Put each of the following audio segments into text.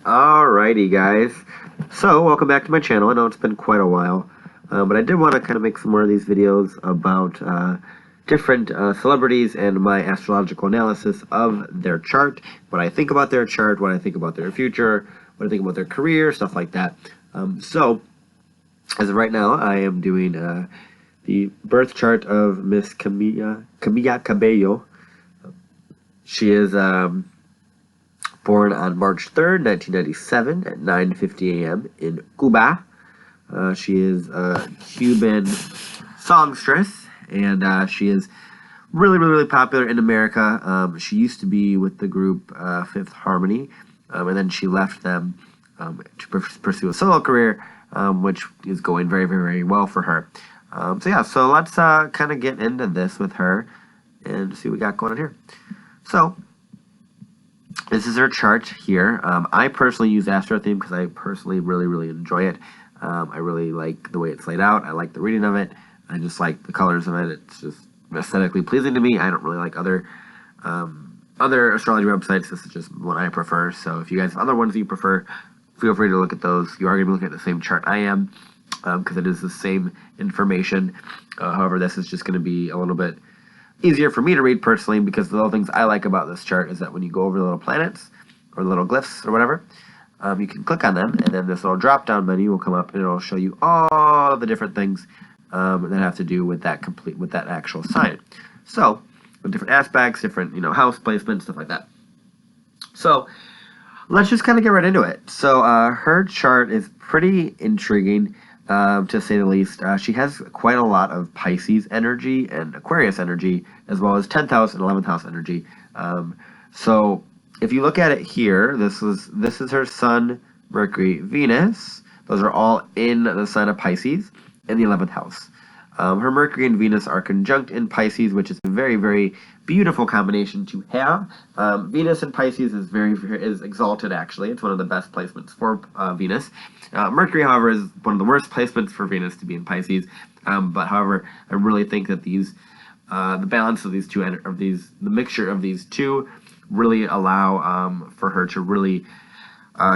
Alrighty, guys. So, welcome back to my channel. I know it's been quite a while, but I did want to kind of make some more of these videos about different celebrities and my astrological analysis of their chart, what I think about their chart, what I think about their future, what I think about their career, stuff like that. So, as of right now, I am doing the birth chart of Miss Camila Cabello. She is born on March 3rd, 1997 at 9:50 a.m. in Cuba. She is a Cuban songstress, and she is really popular in America. She used to be with the group Fifth Harmony, and then she left them to pursue a solo career, which is going very well for her. So let's kind of get into this with her and see what we got going on here. So, this is her chart here. I personally use Astro Theme because I personally really enjoy it. I really like the way it's laid out. I like the reading of it. I just like the colors of it. It's just aesthetically pleasing to me. I don't really like other astrology websites. This is just what I prefer. So if you guys have other ones that you prefer, feel free to look at those. You are going to be looking at the same chart I am because it is the same information. However, this is just going to be a little bit easier for me to read personally, because the little things I like about this chart is that when you go over the little planets or the little glyphs or whatever, you can click on them, and then this little drop down menu will come up and it'll show you all the different things that have to do with that actual sign. So with different aspects, different house placement, stuff like that. So let's just kind of get right into it. So her chart is pretty intriguing, to say the least. She has quite a lot of Pisces energy and Aquarius energy, as well as 10th house and 11th house energy. So if you look at it here, this is her Sun, Mercury, Venus. Those are all in the sign of Pisces in the 11th house. Her Mercury and Venus are conjunct in Pisces, which is a very beautiful combination to have. Venus in Pisces is exalted, actually. It's one of the best placements for Venus. Mercury, however, is one of the worst placements for Venus to be in Pisces. But however, I really think that the balance of these two, the mixture of these two, really allow for her to really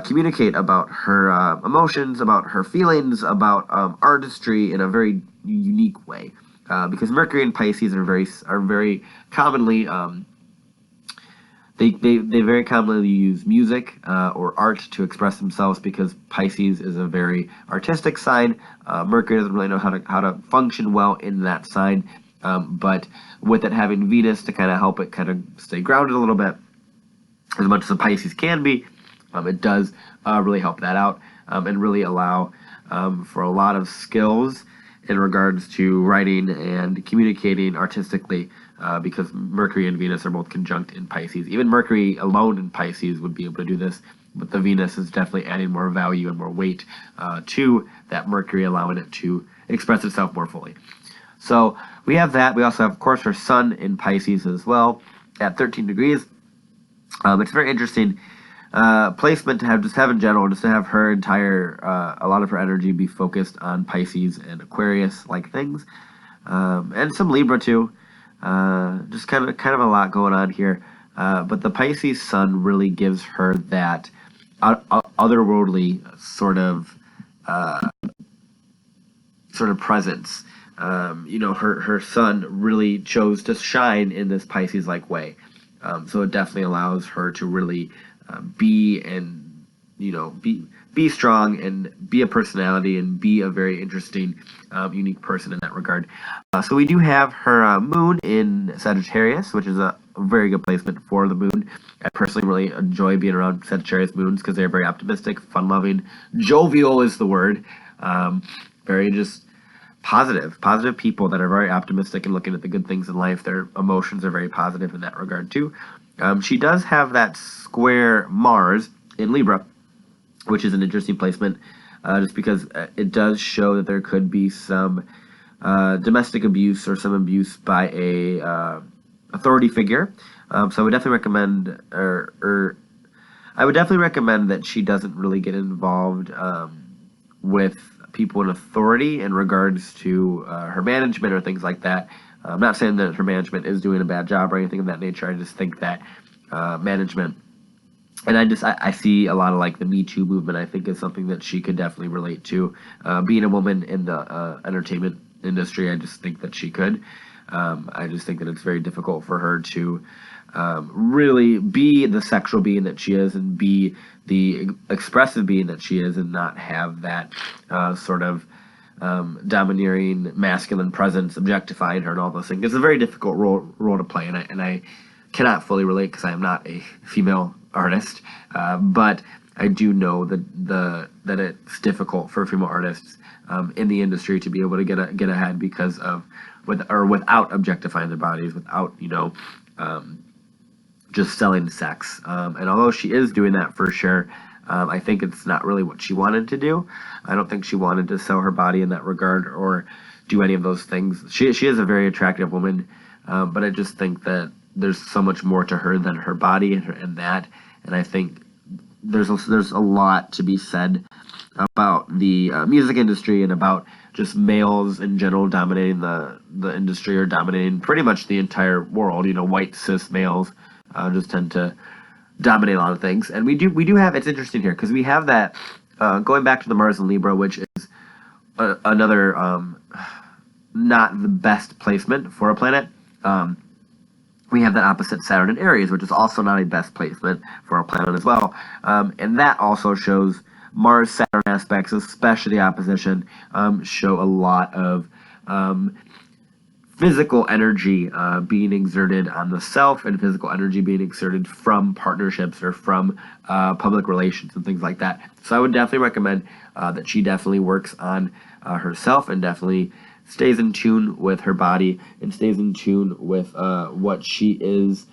communicate about her emotions, about her feelings, about artistry in a very unique way. Because Mercury and Pisces are very commonly they very commonly use music or art to express themselves, because Pisces is a very artistic sign. Mercury doesn't really know how to function well in that sign, but with it having Venus to kind of help it kind of stay grounded a little bit, as much as a Pisces can be, it does really help that out, and really allow for a lot of skills in regards to writing and communicating artistically, because Mercury and Venus are both conjunct in Pisces. Even Mercury alone in Pisces would be able to do this, but the Venus is definitely adding more value and more weight to that Mercury, allowing it to express itself more fully. So we have that. We also have, of course, her Sun in Pisces as well at 13 degrees. It's very interesting placement to have in general, just to have her a lot of her energy be focused on Pisces and Aquarius like things, and some Libra too. Just kind of a lot going on here. But the Pisces Sun really gives her that otherworldly sort of presence. Her Sun really chose to shine in this Pisces like way. So it definitely allows her to really be strong and be a personality and be a very interesting, unique person in that regard. So we do have her moon in Sagittarius, which is a very good placement for the moon. I personally really enjoy being around Sagittarius moons because they're very optimistic, fun-loving, jovial is the word. Very just positive people that are very optimistic and looking at the good things in life. Their emotions are very positive in that regard too. She does have that square Mars in Libra, which is an interesting placement, just because it does show that there could be some domestic abuse or some abuse by a authority figure. So I would definitely recommend, I would definitely recommend that she doesn't really get involved with people in authority in regards to her management or things like that. I'm not saying that her management is doing a bad job or anything of that nature. I just think that management And I see a lot of like the Me Too movement. I think is something that she could definitely relate to. Being a woman in the entertainment industry, I just think that she could. I just think that it's very difficult for her to really be the sexual being that she is and be the expressive being that she is and not have that sort of domineering masculine presence objectifying her and all those things. It's a very difficult role to play, and I cannot fully relate because I am not a female artist, but I do know that it's difficult for female artists in the industry to be able to get ahead because of without objectifying their bodies, without just selling sex. And although she is doing that for sure, I think it's not really what she wanted to do. I don't think she wanted to sell her body in that regard or do any of those things. She is a very attractive woman, but I just think that there's so much more to her than her body and that. And I think there's a lot to be said about the music industry and about just males in general dominating the industry or dominating pretty much the entire world. White cis males just tend to dominate a lot of things, and we do have. It's interesting here because we have that going back to the Mars and Libra, which is another not the best placement for a planet. We have that opposite Saturn in Aries, which is also not a best placement for a planet as well, and that also shows Mars-Saturn aspects, especially the opposition, show a lot of physical energy being exerted on the self and physical energy being exerted from partnerships or from public relations and things like that. So I would definitely recommend that she definitely works on herself and definitely stays in tune with her body and stays in tune with what she is,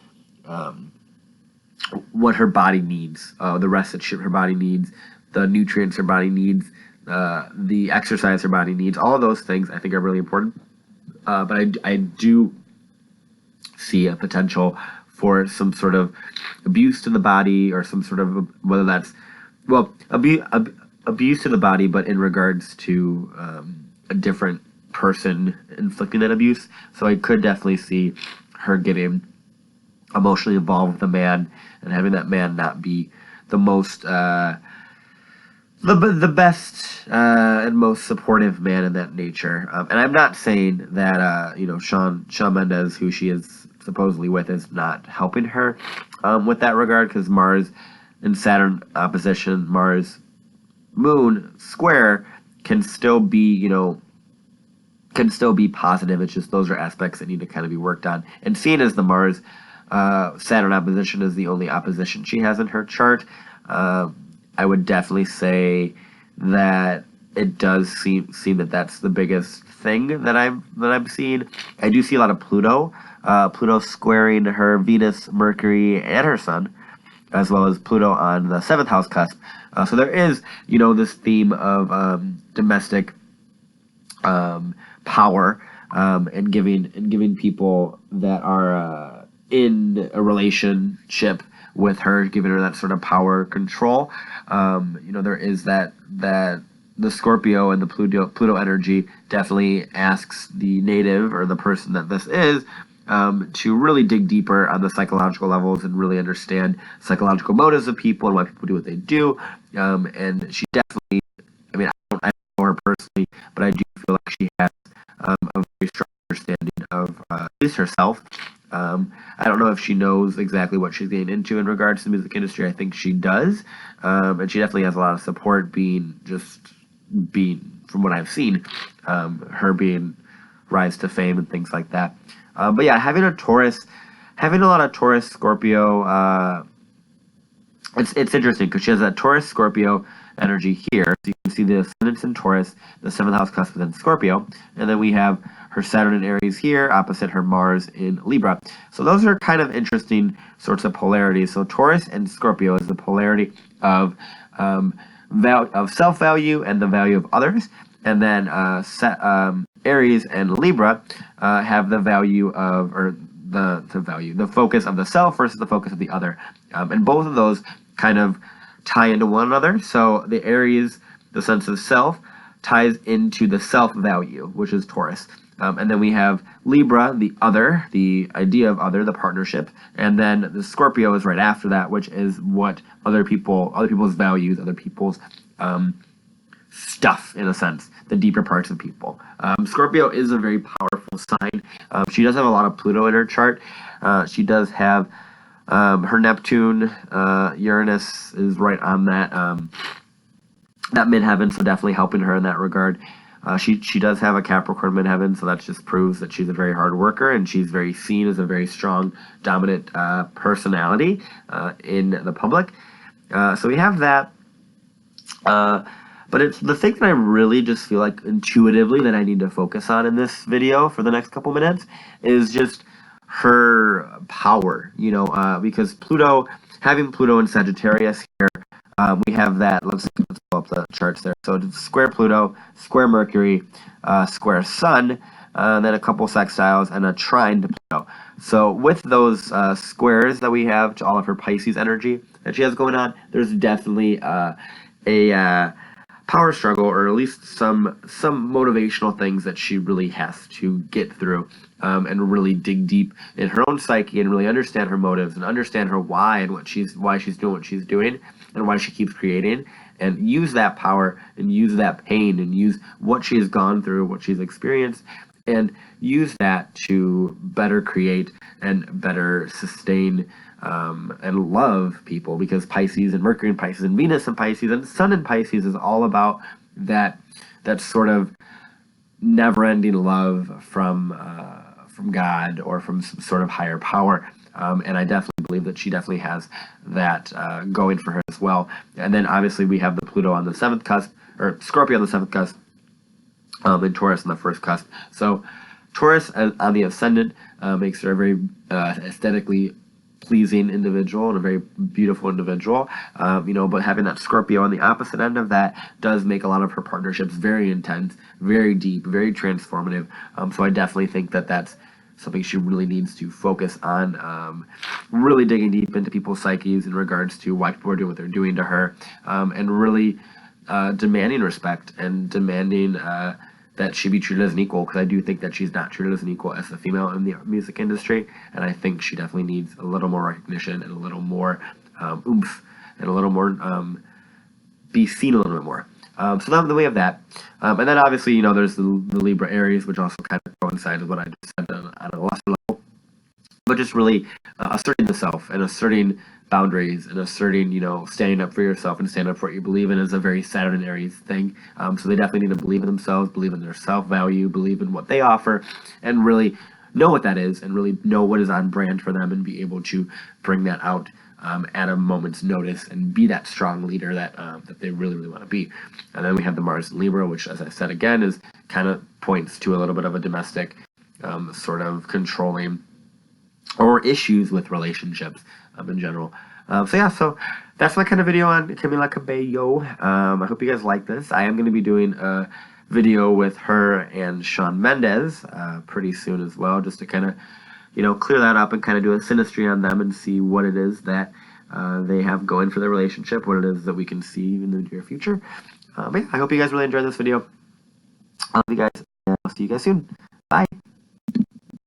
what her body needs, the rest that her body needs, the nutrients her body needs, the exercise her body needs. All of those things I think are really important. But I do see a potential for some sort of abuse to the body or some sort of, whether that's, abuse to the body, but in regards to a different person inflicting that abuse. So I could definitely see her getting emotionally involved with a man and having that man not be the most the best and most supportive man in that nature. And I'm not saying that Shawn Mendes, who she is supposedly with, is not helping her with that regard, because Mars and Saturn opposition, Mars Moon square can still be positive. It's just those are aspects that need to kind of be worked on. And seeing as the Mars Saturn opposition is the only opposition she has in her chart, I would definitely say that it does seem that that's the biggest thing that I'm seeing. I do see a lot of Pluto squaring her Venus, Mercury, and her Sun, as well as Pluto on the 7th house cusp. So there is this theme of domestic power and giving people that are in a relationship with her, giving her that sort of power control. There is that the Scorpio and the Pluto energy definitely asks the native or the person that this is to really dig deeper on the psychological levels and really understand psychological motives of people and why people do what they do. And she definitely, I don't know her personally, but I do feel like she has a very strong understanding of at least herself. I don't know if she knows exactly what she's getting into in regards to the music industry. I think she does, and she definitely has a lot of support being from what I've seen, her being rise to fame and things like that. But yeah, having a lot of Taurus, Scorpio, it's interesting because she has that Taurus, Scorpio energy here. So you can see the ascendants in Taurus, the 7th house cusp is in Scorpio, and then we have her Saturn in Aries here, opposite her Mars in Libra. So those are kind of interesting sorts of polarities. So Taurus and Scorpio is the polarity of self-value and the value of others, and then Aries and Libra have the value of, or the focus of the self versus the focus of the other, and both of those kind of tie into one another. So the Aries, the sense of self, ties into the self-value, which is Taurus. And then we have Libra, the other, the idea of other, the partnership. And then the Scorpio is right after that, which is what other people's values, other people's stuff, in a sense, the deeper parts of people. Scorpio is a very powerful sign. She does have a lot of Pluto in her chart. She does have her Neptune, Uranus is right on that midheaven, so definitely helping her in that regard. She does have a Capricorn midheaven, so that just proves that she's a very hard worker, and she's very seen as a very strong, dominant personality in the public. So we have that. But it's the thing that I really just feel like intuitively that I need to focus on in this video for the next couple minutes is just her power, because having Pluto in Sagittarius here, we have that, let's pull up the charts there. So it's square Pluto, square Mercury, square Sun, then a couple sextiles, and a trine to Pluto. So with those squares that we have to all of her Pisces energy that she has going on, there's definitely a power struggle, or at least some motivational things that she really has to get through, and really dig deep in her own psyche and really understand her motives and understand her why and why she's doing what she's doing and why she keeps creating, and use that power and use that pain and use what she has gone through, what she's experienced, and use that to better create and better sustain and love people, because Pisces and Mercury and Pisces and Venus and Pisces and Sun in Pisces is all about that sort of never-ending love from God or from some sort of higher power. And I definitely believe that she definitely has that going for her as well. And then obviously we have the Pluto on the 7th cusp, or Scorpio on the 7th cusp, and Taurus on the 1st cusp. So Taurus on the ascendant makes her a very aesthetically pleasing individual and a very beautiful individual, but having that Scorpio on the opposite end of that does make a lot of her partnerships very intense, very deep, very transformative. So I definitely think that that's something she really needs to focus on, really digging deep into people's psyches in regards to why people are doing what they're doing to her, and really demanding respect and demanding that she be treated as an equal, because I do think that she's not treated as an equal as a female in the music industry, and I think she definitely needs a little more recognition and a little more oomph and a little more be seen a little bit more. So then we have that, and then obviously there's the Libra Aries, which also kind of coincides with what I just said on a lesser level, but just really asserting the self and asserting boundaries and asserting, standing up for yourself and stand up for what you believe in is a very Saturn and Aries thing. So they definitely need to believe in themselves, believe in their self-value, believe in what they offer, and really know what that is and really know what is on brand for them and be able to bring that out at a moment's notice and be that strong leader that they really, really want to be. And then we have the Mars in Libra, which, as I said again, is kind of points to a little bit of a domestic sort of controlling or issues with relationships in general. So that's my kind of video on Camila Cabello. I hope you guys like this. I am going to be doing a video with her and Shawn Mendes pretty soon as well, just to kind of, clear that up and kind of do a synastry on them and see what it is that they have going for their relationship, what it is that we can see in the near future. But yeah, I hope you guys really enjoyed this video. I love you guys, and I'll see you guys soon. Bye.